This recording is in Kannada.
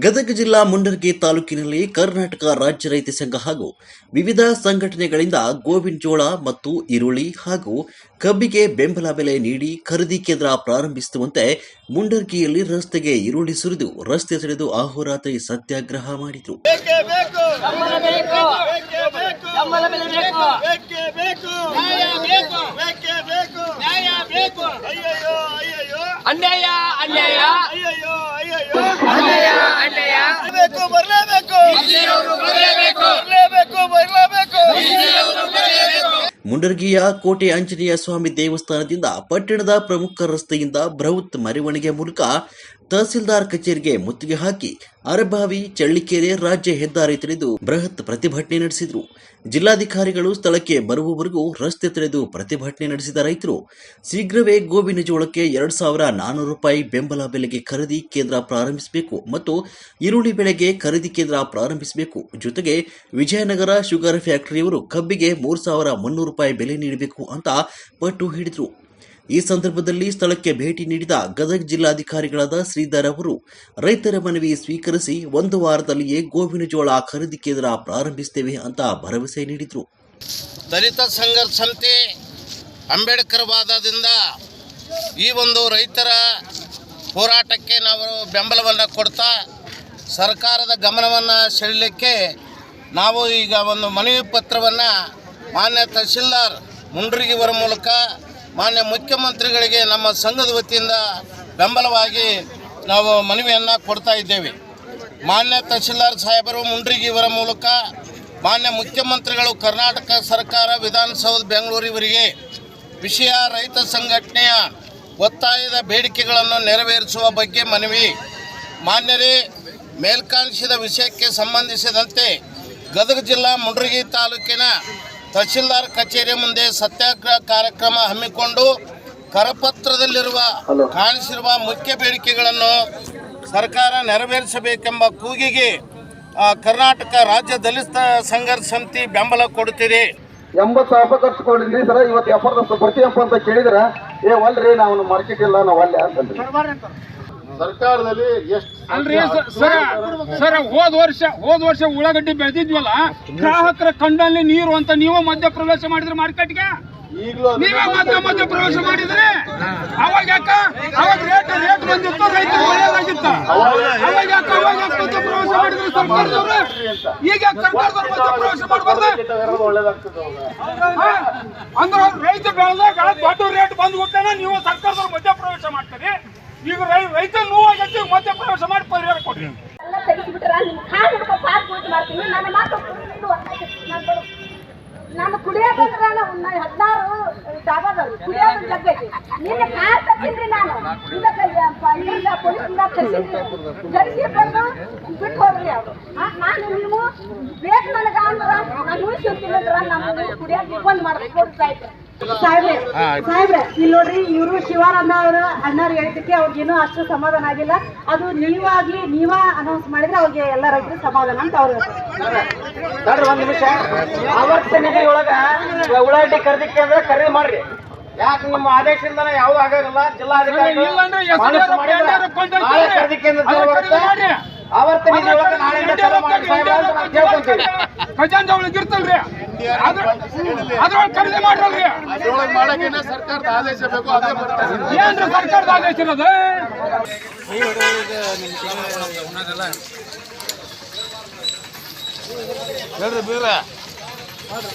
ಗದಗ ಜಿಲ್ಲಾ ಮುಂಡರಗಿ ತಾಲೂಕಿನಲ್ಲಿ ಕರ್ನಾಟಕ ರಾಜ್ಯ ರೈತ ಸಂಘ ಹಾಗೂ ವಿವಿಧ ಸಂಘಟನೆಗಳಿಂದ ಗೋವಿನ ಜೋಳ ಮತ್ತು ಈರುಳ್ಳಿ ಹಾಗೂ ಕಬ್ಬಿಗೆ ಬೆಂಬಲ ಬೆಲೆ ನೀಡಿ ಖರೀದಿ ಕೇಂದ್ರ ಪ್ರಾರಂಭಿಸುವಂತೆ ಮುಂಡರಗಿಯಲ್ಲಿ ರಸ್ತೆಗೆ ಈರುಳ್ಳಿ ಸುರಿದು ರಸ್ತೆ ತಡೆದು ಅಹೋರಾತ್ರಿ ಸತ್ಯಾಗ್ರಹ ಮಾಡಿದರು. ಅನ್ಯಾಯ ಅನ್ಯಾಯ ಮುಂಡರಗಿಯ ಕೋಟೆ ಆಂಜನೇಯ ಸ್ವಾಮಿ ದೇವಸ್ಥಾನದಿಂದ ಪಟ್ಟಣದ ಪ್ರಮುಖ ರಸ್ತೆಯಿಂದ ಬೃಹತ್ ಮೆರವಣಿಗೆ ಮೂಲಕ ತಹಸೀಲ್ದಾರ್ ಕಚೇರಿಗೆ ಮುತ್ತಿಗೆ ಹಾಕಿ ಅರಭಾವಿ ಚಳ್ಳಿಕೆರೆ ರಾಜ್ಯ ಹೆದ್ದಾರಿ ತಡೆದು ಬೃಹತ್ ಪ್ರತಿಭಟನೆ ನಡೆಸಿದರು. ಜಿಲ್ಲಾಧಿಕಾರಿಗಳು ಸ್ಥಳಕ್ಕೆ ಬರುವವರೆಗೂ ರಸ್ತೆ ತಡೆದು ಪ್ರತಿಭಟನೆ ನಡೆಸಿದ ರೈತರು ಶೀಘ್ರವೇ ಗೋವಿನ ಜೋಳಕ್ಕೆ 2,400 ರೂಪಾಯಿ ಬೆಂಬಲ ಬೆಲೆಗೆ ಖರೀದಿ ಕೇಂದ್ರ ಪ್ರಾರಂಭಿಸಬೇಕು ಮತ್ತು ಈರುಳ್ಳಿ ಬೆಳೆಗೆ ಖರೀದಿ ಕೇಂದ್ರ ಪ್ರಾರಂಭಿಸಬೇಕು. ಜೊತೆಗೆ ವಿಜಯನಗರ ಶುಗರ್ ಫ್ಯಾಕ್ಟರಿಯವರು ಕಬ್ಬಿಗೆ 3,300 ರೂಪಾಯಿ ಬೆಲೆ ನೀಡಬೇಕು ಅಂತ ಪಟ್ಟು ಹಿಡಿದರು. ಈ ಸಂದರ್ಭದಲ್ಲಿ ಸ್ಥಳಕ್ಕೆ ಭೇಟಿ ನೀಡಿದ ಗದಗ ಜಿಲ್ಲಾಧಿಕಾರಿಗಳಾದ ಶ್ರೀಧರ್ ಅವರು ರೈತರ ಮನವಿ ಸ್ವೀಕರಿಸಿ 1 ವಾರದಲ್ಲಿಯೇ ಗೋವಿನ ಜೋಳ ಖರೀದಿ ಕೇಂದ್ರ ಪ್ರಾರಂಭಿಸುತ್ತೇವೆ ಅಂತ ಭರವಸೆ ನೀಡಿದರು. ದಲಿತ ಸಂಘರ್ಷ ಸಮಿತಿ ಅಂಬೇಡ್ಕರ್ ವಾದದಿಂದ ಈ ಒಂದು ರೈತರ ಹೋರಾಟಕ್ಕೆ ನಾವು ಬೆಂಬಲವನ್ನು ಕೊಡ್ತಾ ಸರ್ಕಾರದ ಗಮನವನ್ನು ಸೆಳೆಯಲಿಕ್ಕೆ ನಾವು ಈಗ ಒಂದು ಮನವಿ ಪತ್ರವನ್ನು ಮಾನ್ಯ ತಹಸೀಲ್ದಾರ್ ಮುಂಡರಗಿಯವರ ಮೂಲಕ ಮಾನ್ಯ ಮುಖ್ಯಮಂತ್ರಿಗಳಿಗೆ ನಮ್ಮ ಸಂಘದ ವತಿಯಿಂದ ಬೆಂಬಲವಾಗಿ ನಾವು ಮನವಿಯನ್ನು ಕೊಡ್ತಾ ಇದ್ದೇವೆ. ಮಾನ್ಯ ತಹಸೀಲ್ದಾರ್ ಸಾಹೇಬರು ಮುಂಡರಗಿಯವರ ಮೂಲಕ ಮಾನ್ಯ ಮುಖ್ಯಮಂತ್ರಿಗಳು ಕರ್ನಾಟಕ ಸರ್ಕಾರ ವಿಧಾನಸೌಧ ಬೆಂಗಳೂರಿವರಿಗೆ ವಿಷಯ ರೈತ ಸಂಘಟನೆಯ ಒತ್ತಾಯದ ಬೇಡಿಕೆಗಳನ್ನು ನೆರವೇರಿಸುವ ಬಗ್ಗೆ ಮನವಿ. ಮಾನ್ಯರೇ, ಮೇಲ್ಕಾಣಿಸಿದ ವಿಷಯಕ್ಕೆ ಸಂಬಂಧಿಸಿದಂತೆ ಗದಗ ಜಿಲ್ಲಾ ಮುಂಡರಗಿ ತಾಲೂಕಿನ ತಹಸೀಲ್ದಾರ್ ಕಚೇರಿ ಮುಂದೆ ಸತ್ಯಾಗ್ರಹ ಕಾರ್ಯಕ್ರಮ ಹಮ್ಮಿಕೊಂಡು ಕರಪತ್ರದಲ್ಲಿರುವ ಕಾಣಿಸಿರುವ ಮುಖ್ಯ ಬೇಡಿಕೆಗಳನ್ನು ಸರ್ಕಾರ ನೆರವೇರಿಸಬೇಕೆಂಬ ಕೂಗಿಗೆ ಕರ್ನಾಟಕ ರಾಜ್ಯ ದಲಿತ ಸಂಘರ್ಷ ಸಮಿತಿ ಬೆಂಬಲ ಕೊಡುತ್ತಿದೆ. 80,000 ರೂಪಾಯಿ ಖರ್ಚು ಕೊಡಿದ್ರಿ ಸರ್, ಇವತ್ತು 70 ಬರ್ತೀಯಪ್ಪ ಅಂತ ಕೇಳಿದ್ರೆ ಒಲ್ರಿ ನಾವು ಮಾರ್ಕೆಟ್ ಇಲ್ಲ ನಾವು ಅಲ್ಲೇ ಅಂತಂದ್ರಿ. ಸರ್ಕಾರದಲ್ಲಿ ಸರ್ ಹೋದ ವರ್ಷ ಉಳ್ಳಾಗಡ್ಡಿ ಬೆಳೆದಿದ್ವಲ್ಲ, ಗ್ರಾಹಕರ ಕಂಡಲ್ಲಿ ನೀರು ಅಂತ ನೀವು ಮಧ್ಯ ಪ್ರವೇಶ ಮಾಡಿದ್ರೆ ಮಾರ್ಕೆಟ್ಗೆ, ನೀವೇ ಮಧ್ಯ ಪ್ರವೇಶ ಮಾಡಿದ್ರೆ ಅವಾಗ ರೇಟ್ ಬಂದಿತ್ತು, ರೈತರು ಒಳ್ಳೆಯದಾಗಿತ್ತು. ಅವಾಗ ಮಧ್ಯ ಪ್ರವೇಶ ಮಾಡಿದ್ರೆ ಸರ್ಕಾರದವರು, ಈಗ ಸರ್ಕಾರದವ್ರು ಮಧ್ಯ ಪ್ರವೇಶ ಮಾಡಬಾರ್ದು ಅಂದ್ರೆ ರೈತ ಬೆಳೆದಾಗ ದೊಡ್ಡ ರೇಟ್ ಬಂದ್ಬಿಟ್ಟಾನ, ನೀವು ಸರ್ಕಾರದವ್ರು ಮಧ್ಯ ಪ್ರವೇಶ ಮಾಡ್ತೀರಿ. ಈಗ ರೈತ ನೋವಾಗೈತಿ, ಮಧ್ಯ ಪ್ರವೇಶ ಮಾಡಿ ಪರಿಹಾರ ಕೊಡ್ರಿ. ನಾನು ಕುಡಿಯೋದಂದ್ರೆ 16 ಡಾಬಾದವ್ರು ಕುಡಿಯೋದು ಜಗ್ಗೈತಿ. ನಿನ್ನೆ ಕಾರ್ ತರ್ಸಿದ್ರಿ, ನಾನು ಪೊಲೀಸಿಂದ ತರಿಸಿ ಬಂದು ಬಿಟ್ಟು ಹೋಗ್ರಿ ಅವರು. ನಾನು ನೀವು ಬೇಕು ನನಗ ಅಂದ್ರ ನಾನು ಉಳಿಸಿರ್ತೀನಿ ಅಂದ್ರ ನಮ್ಮ ಕುಡಿಯೋಕೆ ಬಂದ್ ಮಾಡ್ಬೇಕು. ಸಾಹೇಬ್ರೆ, ಇಲ್ಲಿ ನೋಡ್ರಿ, ಇವರು ಶಿವಾನಂದ ಅವರು ಅಣ್ಣವ್ರು ಹೇಳಿದ್ದಕ್ಕೆ ಅವ್ರಿಗೇನು ಅಷ್ಟು ಸಮಾಧಾನ ಆಗಿಲ್ಲ. ಅದು ನೀವ ಅನೌನ್ಸ್ ಮಾಡಿದ್ರೆ ಅವ್ರಿಗೆ ಎಲ್ಲ ರೈತರು ಸಮಾಧಾನ ಅಂತ ಅವ್ರು. ಒಂದ್ ನಿಮಿಷ, ಆವರ್ತ ನಿಧಿ ಒಳಗ ಉಳ್ಳಾಗಡ್ಡಿ ಖರೀದಿ ಕೇಂದ್ರ ಖರೀದಿ ಮಾಡ್ರಿ. ಯಾಕೆ ನಿಮ್ಮ ಆದೇಶದಿಂದ ಯಾವ್ದು ಆಗೋದಿಲ್ಲ. ಜಿಲ್ಲಾಧಿಕಾರಿ ಖರೀದಿ ಕೇಂದ್ರ ಆವರ್ತ ನಿಧಿ ಒಳಗ ನಾಳೆಯಿಂದ ಕೇಳ್ಕೊಂತೀವಿ. ಖಜಾಂಜಿ ಒಳಗೆ ಇರ್ತಲ್ರಿ, ಅದ್ರೊಳಗೆ ಖರೀದಿ ಮಾಡ್ರಲ್ರಿ. ಮಾಡಕ್ಕೆ ಸರ್ಕಾರದ ಆದೇಶ ಬೇಕು. ಏನ್ರಿ ಸರ್ಕಾರದ ಆದೇಶ ಇರೋದು? ಹೇಳ್ರಿ ಬೀರ, ಸರ್